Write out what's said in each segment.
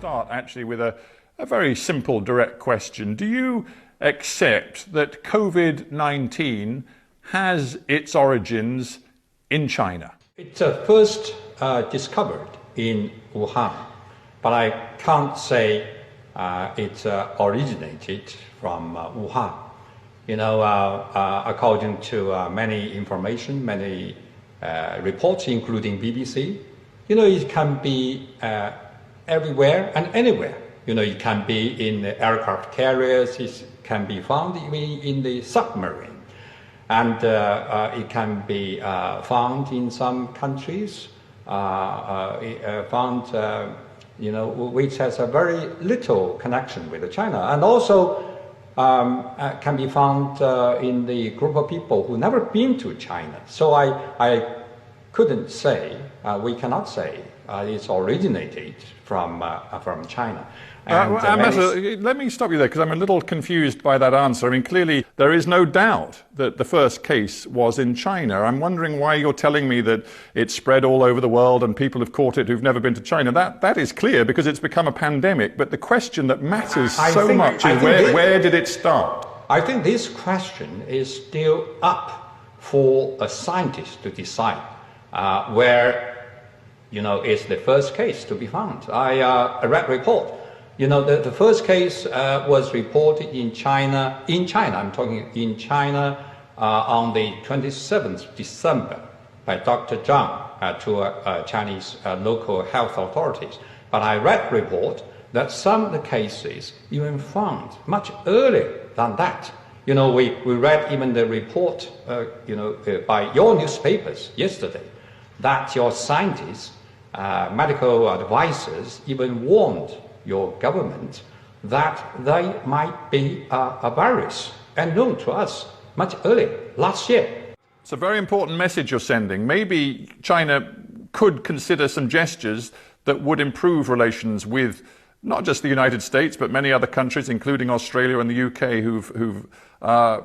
start actually with a very simple, direct question. Do you accept that COVID-19 has its origins in China? It's first discovered in Wuhan, but I can't say it originated from Wuhan. You know, according to many information, many reports, including BBC, you know, it can be everywhere and anywhere. You know, it can be in the aircraft carriers, it can be found even in the submarine. And it can be found in some countries, found, you know, which has a very little connection with China. And also can be found in the group of people who never been to China. So I couldn't say, we cannot say it's originated from China. Ambassador, let me stop you there because I'm a little confused by that answer. I mean, clearly there is no doubt that the first case was in China. I'm wondering why you're telling me that it's spread all over the world and people have caught it who've never been to China. That is clear because it's become a pandemic. But the question that matters so much is where did it start? I think this question is still up for a scientist to decide where, you know, is the first case to be found. I read a report. You know, the first case was reported in China, I'm talking in China, on the 27th December by Dr. Zhang to Chinese local health authorities. But I read a report that some of the cases even found much earlier than that. You know, we read even the report, you know, by your newspapers yesterday that your scientists, medical advisors even warned your government that they might be a virus unknown to us much earlier, last year. It's a very important message you're sending. Maybe China could consider some gestures that would improve relations with not just the United States, but many other countries, including Australia and the UK, who've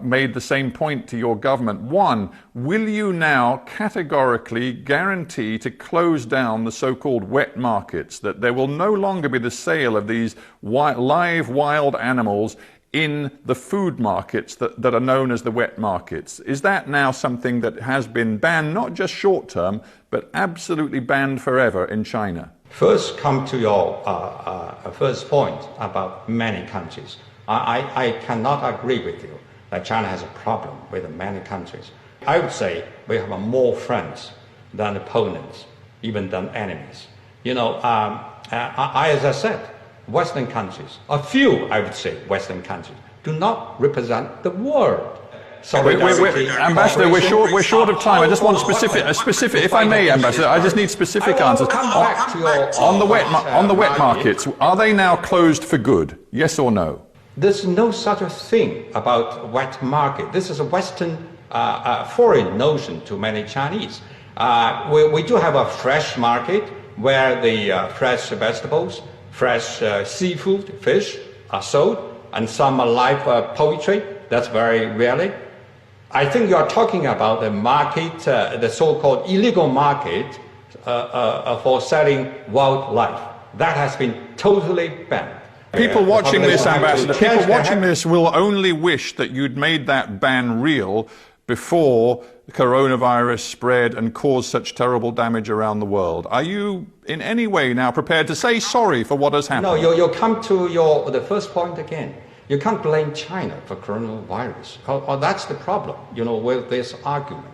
made the same point to your government. One, will you now categorically guarantee to close down the so-called wet markets, that there will no longer be the sale of these live wild animals in the food markets that are known as the wet markets? Is that now something that has been banned, not just short term, but absolutely banned forever in China? First, come to your first point about many countries. I cannot agree with you that China has a problem with many countries. I would say we have more friends than opponents, even than enemies. You know, as I said, Western countries, a few, I would say, Western countries, do not represent the world. Ambassador, we're short of time. I just want specific, if I may, Ambassador, I just need specific answers. On the wet markets, are they now closed for good? Yes or no? There's no such a thing about wet market. This is a Western foreign notion to many Chinese. We do have a fresh market where the fresh vegetables, fresh seafood, fish are sold, and some live poultry. That's very rarely. I think you are talking about the market, the so-called illegal market for selling wildlife. That has been totally banned. People watching this, Ambassador, people watching this will only wish that you'd made that ban real before the coronavirus spread and caused such terrible damage around the world. Are you in any way now prepared to say sorry for what has happened? No, you come to the first point again. You can't blame China for coronavirus. That's the problem, you know, with this argument.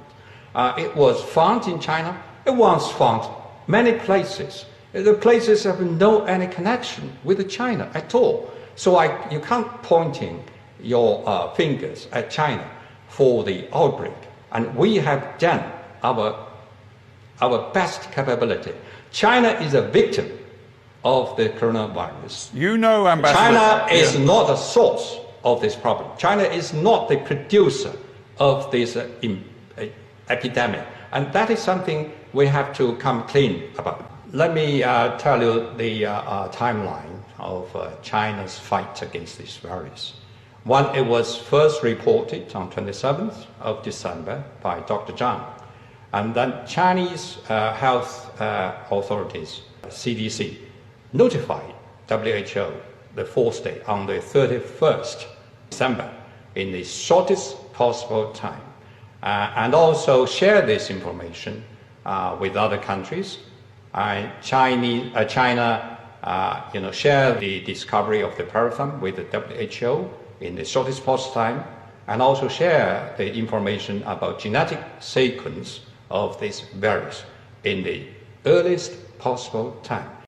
It was found in China. It was found many places. The places have no any connection with China at all. So you can't pointing your fingers at China for the outbreak. And we have done our best capability. China is a victim of the coronavirus. You know, Ambassador, China is not the source of this problem. China is not the producer of this epidemic. And that is something we have to come clean about. Let me tell you the timeline of China's fight against this virus. One, it was first reported on 27th of December by Dr. Zhang. And then Chinese health authorities, CDC, notified WHO, the fourth day, on the 31st December, in the shortest possible time, and also share this information with other countries. China, share the discovery of the paraffin with the WHO in the shortest possible time, and also share the information about genetic sequence of this virus in the earliest possible time.